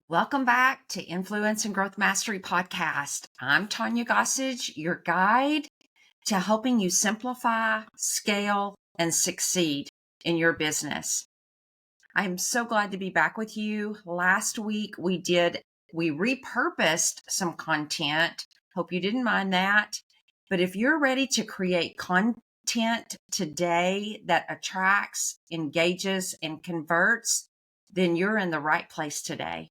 Welcome back to Influence and Growth Mastery Podcast. I'm Tonya Gossage, your guide to helping you simplify, scale, and succeed in your business. I'm so glad to be back with you. Last week we repurposed some content. Hope you didn't mind that. But if you're ready to create content today that attracts, engages, and converts, then you're in the right place today.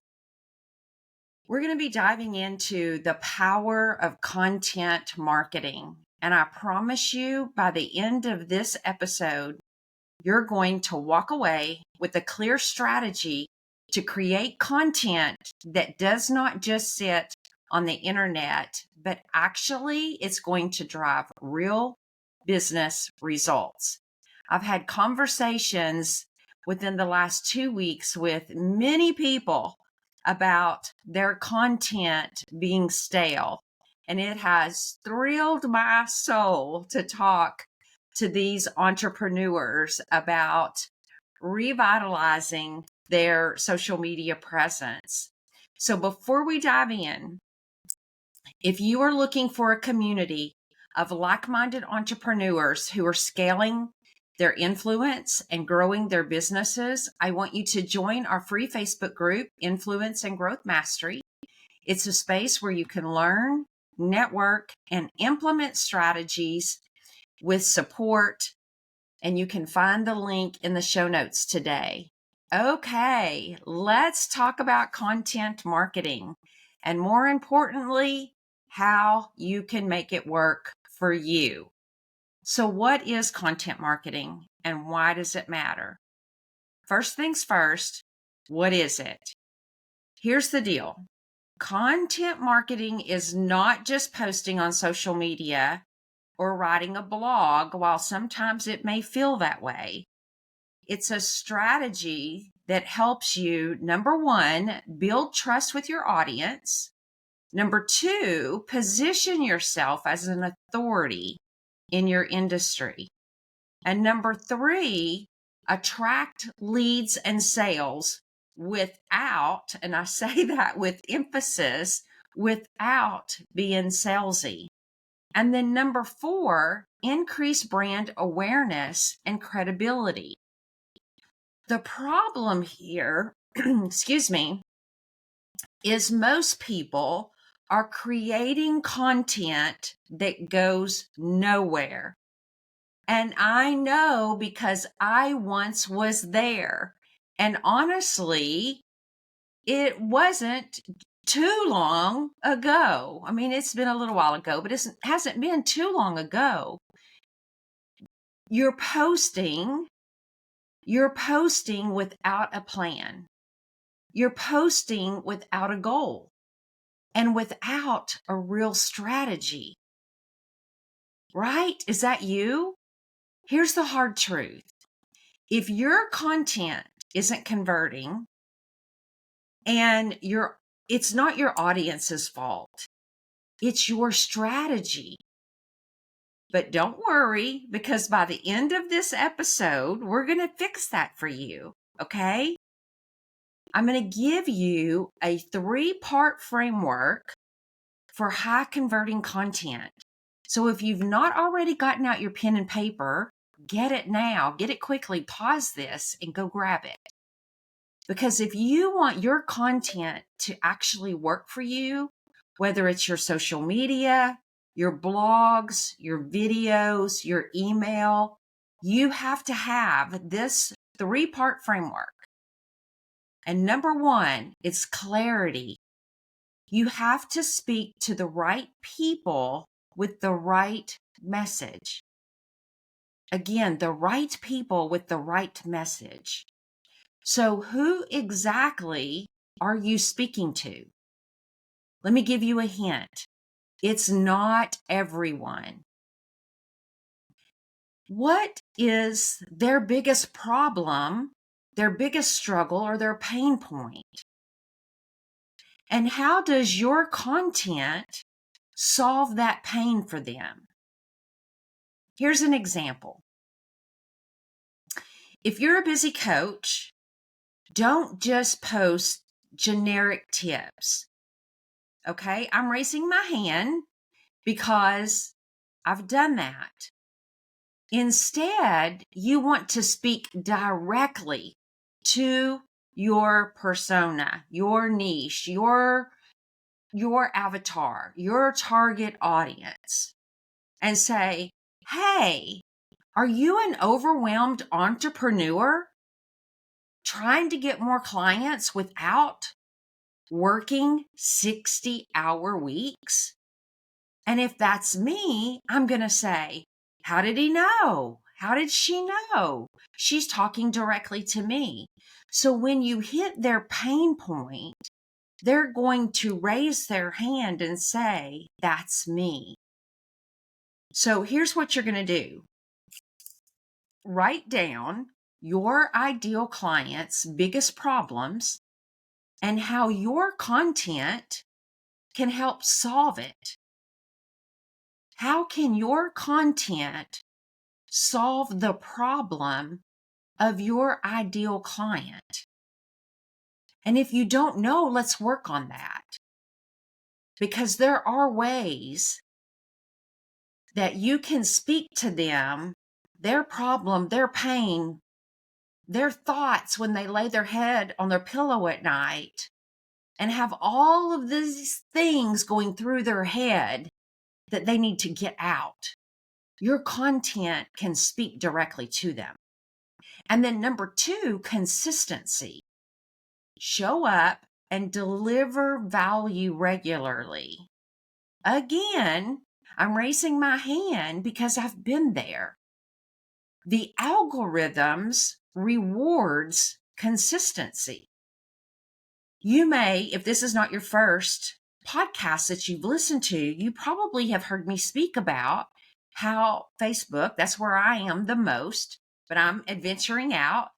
We're going to be diving into the power of content marketing. And I promise you, by the end of this episode, you're going to walk away with a clear strategy to create content that does not just sit on the internet, but actually it's going to drive real business results. I've had conversations within the last 2 weeks with many people about their content being stale. And it has thrilled my soul to talk to these entrepreneurs about revitalizing their social media presence. So before we dive in, if you are looking for a community of like-minded entrepreneurs who are scaling their influence and growing their businesses, I want you to join our free Facebook group, Influence and Growth Mastery. It's a space where you can learn, network, and implement strategies with support, and you can find the link in the show notes today. Okay, let's talk about content marketing, and more importantly, how you can make it work for you. So what is content marketing and why does it matter? First things first, what is it? Here's the deal. Content marketing is not just posting on social media or writing a blog, while sometimes it may feel that way. It's a strategy that helps you, number one, build trust with your audience. Number two, position yourself as an authority in your industry. And number three, attract leads and sales without, and I say that with emphasis, without being salesy. And then number four, increase brand awareness and credibility. The problem here, excuse me, is most people are creating content that goes nowhere. And I know because I once was there. And honestly, it wasn't too long ago. I mean, it's been a little while ago, but it hasn't been too long ago. You're posting without a plan. You're posting without a goal and without a real strategy. Right? Is that you? Here's the hard truth. If your content isn't converting and it's not your audience's fault, it's your strategy. But don't worry, because by the end of this episode, we're going to fix that for you. Okay? I'm going to give you a 3-part framework for high converting content. So if you've not already gotten out your pen and paper, get it now, get it quickly, pause this and go grab it. Because if you want your content to actually work for you, whether it's your social media, your blogs, your videos, your email, you have to have this 3-part framework. And number one, it's clarity. You have to speak to the right people with the right message. Again, the right people with the right message. So who exactly are you speaking to? Let me give you a hint. It's not everyone. What is their biggest problem, their biggest struggle, or their pain point? And how does your content solve that pain for them? Here's an example. If you're a busy coach, don't just post generic tips. Okay, I'm raising my hand because I've done that. Instead, you want to speak directly to your persona, your niche, your avatar, your target audience, and say, hey, are you an overwhelmed entrepreneur trying to get more clients without working 60-hour weeks? And if that's me, I'm going to say, how did he know? How did she know? She's talking directly to me. So when you hit their pain point, they're going to raise their hand and say, that's me. So here's what you're going to do. Write down your ideal client's biggest problems and how your content can help solve it. How can your content solve the problem of your ideal client? And if you don't know, let's work on that. Because there are ways that you can speak to them, their problem, their pain, their thoughts when they lay their head on their pillow at night and have all of these things going through their head that they need to get out. Your content can speak directly to them. And then number 2, consistency. Show up and deliver value regularly. Again, I'm raising my hand because I've been there. The algorithms rewards consistency. You may, if this is not your first podcast that you've listened to, you probably have heard me speak about how Facebook, that's where I am the most, but I'm adventuring out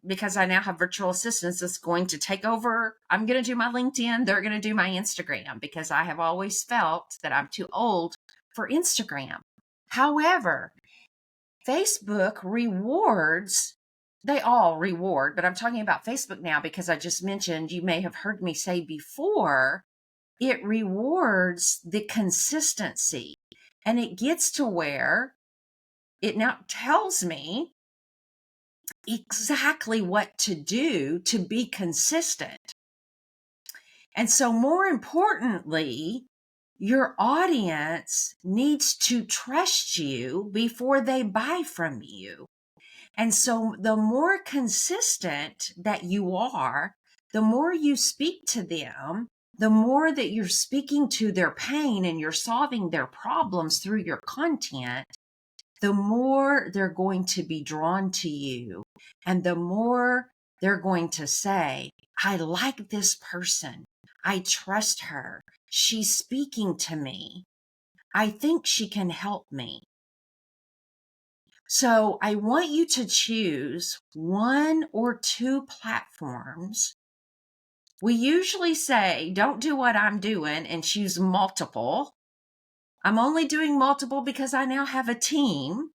because I now have virtual assistants that's going to take over. I'm going to do my LinkedIn. They're going to do my Instagram because I have always felt that I'm too old for Instagram. However, Facebook rewards, they all reward, but I'm talking about Facebook now because I just mentioned, you may have heard me say before, it rewards the consistency. And it gets to where it now tells me exactly what to do to be consistent. And so more importantly, your audience needs to trust you before they buy from you. And so the more consistent that you are, the more you speak to them, the more that you're speaking to their pain and you're solving their problems through your content, the more they're going to be drawn to you. And the more they're going to say, I like this person. I trust her. She's speaking to me. I think she can help me. So I want you to choose 1 or 2 platforms. We usually say, don't do what I'm doing and choose multiple. I'm only doing multiple because I now have a team.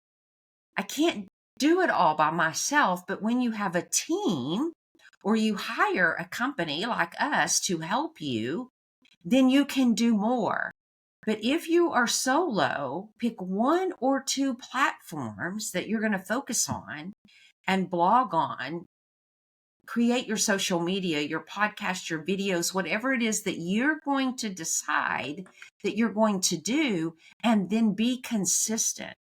I can't do it all by myself, but when you have a team or you hire a company like us to help you, then you can do more. But if you are solo, pick 1 or 2 platforms that you're going to focus on and blog on, create your social media, your podcast, your videos, whatever it is that you're going to decide that you're going to do, and then be consistent.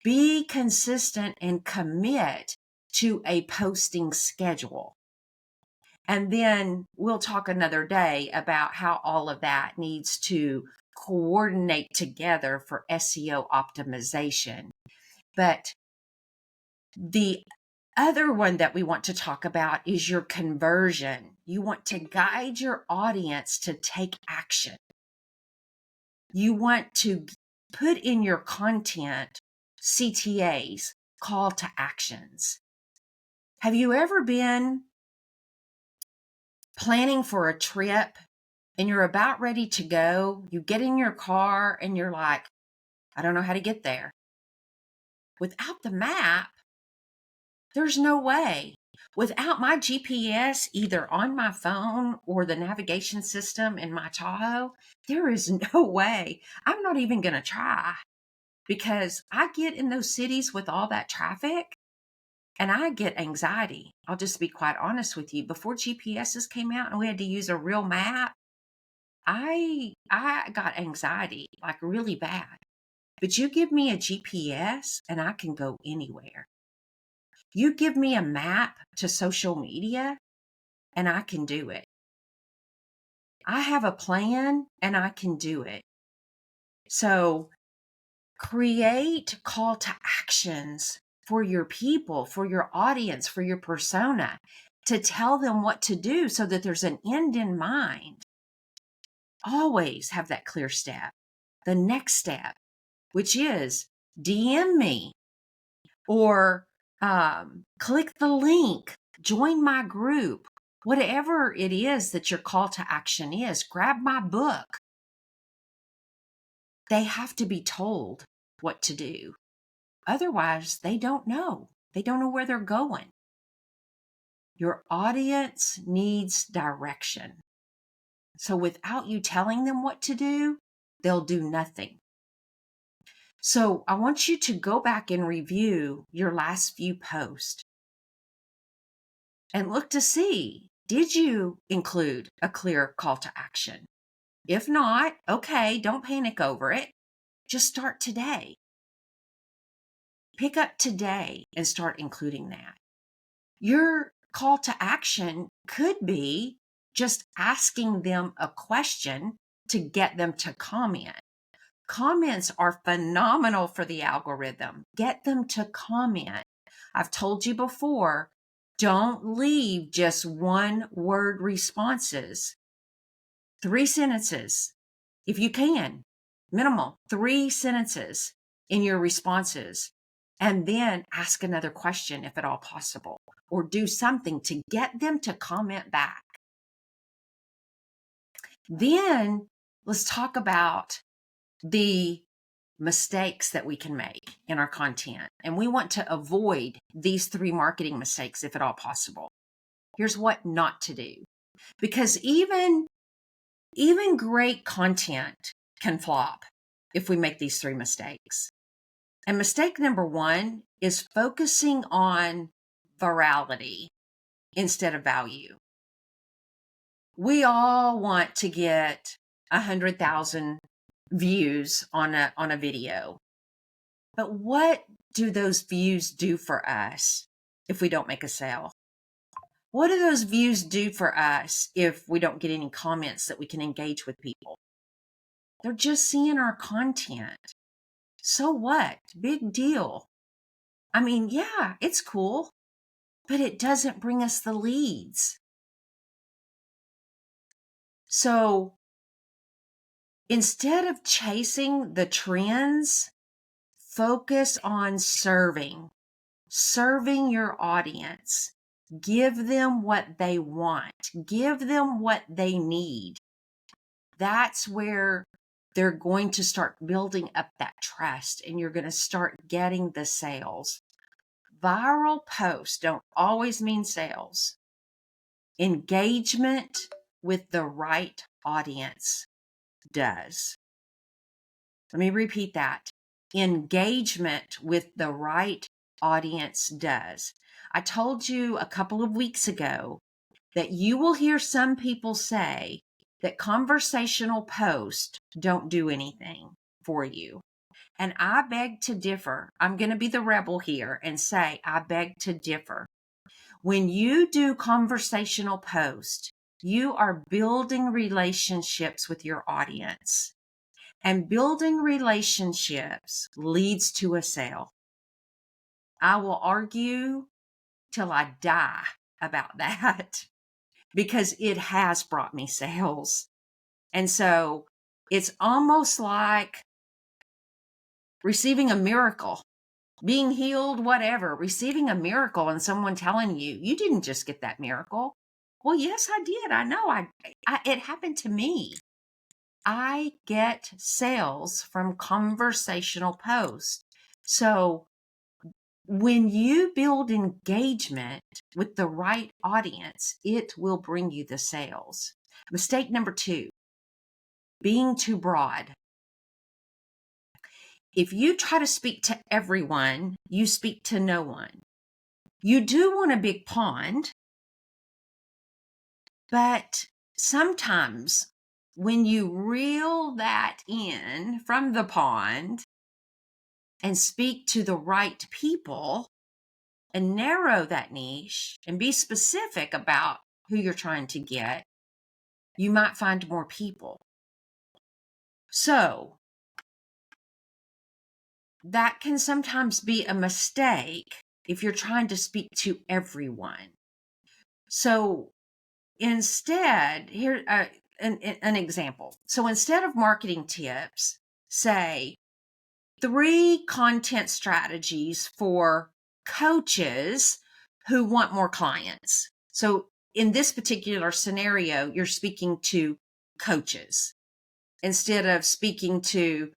Be consistent and commit to a posting schedule. And then we'll talk another day about how all of that needs to coordinate together for SEO optimization. But the other one that we want to talk about is your conversion. You want to guide your audience to take action. You want to put in your content CTAs, call to actions. Have you ever been planning for a trip and you're about ready to go? You get in your car and you're like, I don't know how to get there. Without the map, there's no way. Without my GPS, either on my phone or the navigation system in my Tahoe, there is no way. I'm not even going to try, because I get in those cities with all that traffic and I get anxiety. I'll just be quite honest with you. Before GPSs came out and we had to use a real map, I got anxiety, like really bad. But you give me a GPS and I can go anywhere. You give me a map to social media and I can do it. I have a plan and I can do it. So create call to actions for your people, for your audience, for your persona, to tell them what to do so that there's an end in mind. Always have that clear step. The next step, which is DM me or click the link, join my group, whatever it is that your call to action is. Grab my book. They have to be told what to do. Otherwise, they don't know. They don't know where they're going. Your audience needs direction. So without you telling them what to do, they'll do nothing. So I want you to go back and review your last few posts and look to see, did you include a clear call to action? If not, okay, don't panic over it. Just start today. Pick up today and start including that. Your call to action could be just asking them a question to get them to comment. Comments are phenomenal for the algorithm. Get them to comment. I've told you before, don't leave just one word responses. 3 sentences, if you can, minimal 3 sentences in your responses, and then ask another question if at all possible, or do something to get them to comment back. Then let's talk about the mistakes that we can make in our content. And we want to avoid these 3 marketing mistakes if at all possible. Here's what not to do. Because even great content can flop if we make these 3 mistakes. And mistake number 1 is focusing on virality instead of value. We all want to get 100,000 views on a video. But what do those views do for us if we don't make a sale? What do those views do for us if we don't get any comments that we can engage with people? They're just seeing our content. So what? Big deal. I mean, yeah, it's cool, but it doesn't bring us the leads. So instead of chasing the trends, focus on serving your audience. Give them what they want. Give them what they need. That's where they're going to start building up that trust, and you're going to start getting the sales. Viral posts don't always mean sales. Engagement with the right audience does. Let me repeat that. Engagement with the right audience does. I told you a couple of weeks ago that you will hear some people say that conversational posts don't do anything for you. And I beg to differ. I'm going to be the rebel here and say, I beg to differ. When you do conversational posts, you are building relationships with your audience. And building relationships leads to a sale. I will argue till I die about that because it has brought me sales. And so it's almost like receiving a miracle, being healed, whatever, receiving a miracle and someone telling you, you didn't just get that miracle. Well, yes, I did. I know. It happened to me. I get sales from conversational posts. So When you build engagement with the right audience, it will bring you the sales. Mistake number 2, being too broad. If you try to speak to everyone, you speak to no one. You do want a big pond, but sometimes when you reel that in from the pond and speak to the right people and narrow that niche and be specific about who you're trying to get, you might find more people. So that can sometimes be a mistake if you're trying to speak to everyone. So instead, here an example. So instead of marketing tips, say 3 content strategies for coaches who want more clients. So in this particular scenario, you're speaking to coaches instead of speaking to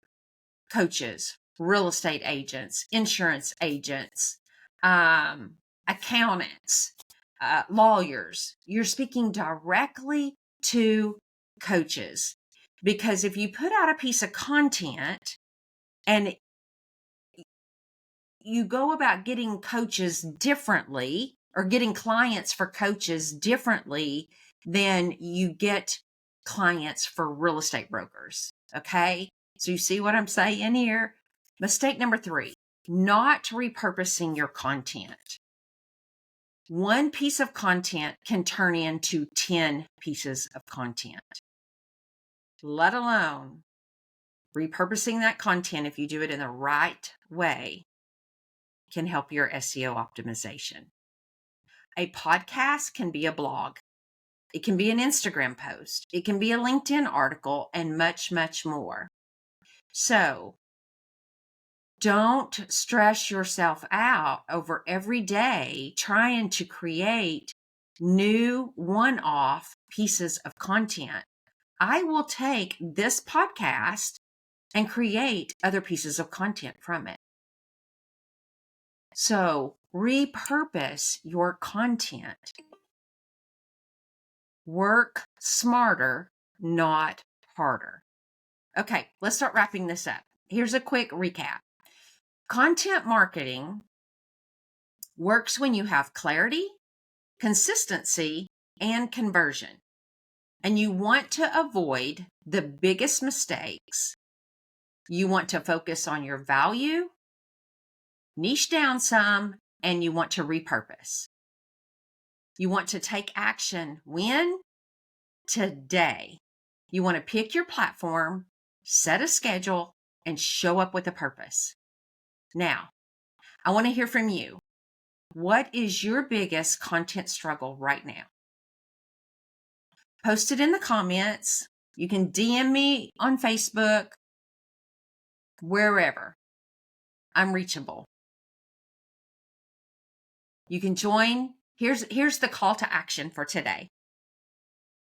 coaches, real estate agents, insurance agents, accountants, lawyers. You're speaking directly to coaches, because if you put out a piece of content and you go about getting coaches differently or getting clients for coaches differently than you get clients for real estate brokers. Okay. So you see what I'm saying here? Mistake number 3, not repurposing your content. One piece of content can turn into 10 pieces of content, let alone repurposing that content. If you do it in the right way, can help your SEO optimization. A podcast can be a blog. It can be an Instagram post. It can be a LinkedIn article, and much, much more. So don't stress yourself out over every day trying to create new one-off pieces of content. I will take this podcast and create other pieces of content from it. So repurpose your content. Work smarter, not harder. Okay, let's start wrapping this up. Here's a quick recap. Content marketing works when you have clarity, consistency, and conversion. And you want to avoid the biggest mistakes. You want to focus on your value, niche down some, and you want to repurpose. You want to take action when? Today. You want to pick your platform, set a schedule, and show up with a purpose. Now, I want to hear from you. What is your biggest content struggle right now? Post it in the comments. You can DM me on Facebook, wherever. I'm reachable. You can join. Here's the call to action for today.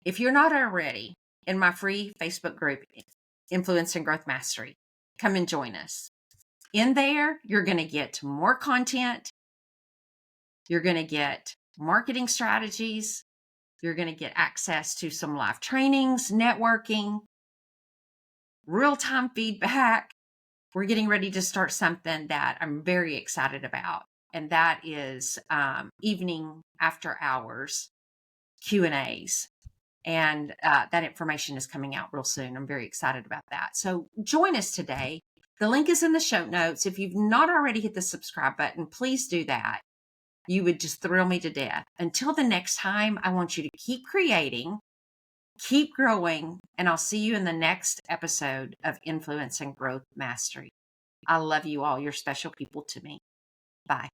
If you're not already in my free Facebook group, Influence and Growth Mastery, come and join us. In there, you're going to get more content. You're going to get marketing strategies. You're going to get access to some live trainings, networking, real-time feedback. We're getting ready to start something that I'm very excited about, and that is evening after hours Q&As. And that information is coming out real soon. I'm very excited about that. So join us today. The link is in the show notes. If you've not already hit the subscribe button, please do that. You would just thrill me to death. Until the next time, I want you to keep creating, keep growing, and I'll see you in the next episode of Influence and Growth Mastery. I love you all. You're special people to me. Bye.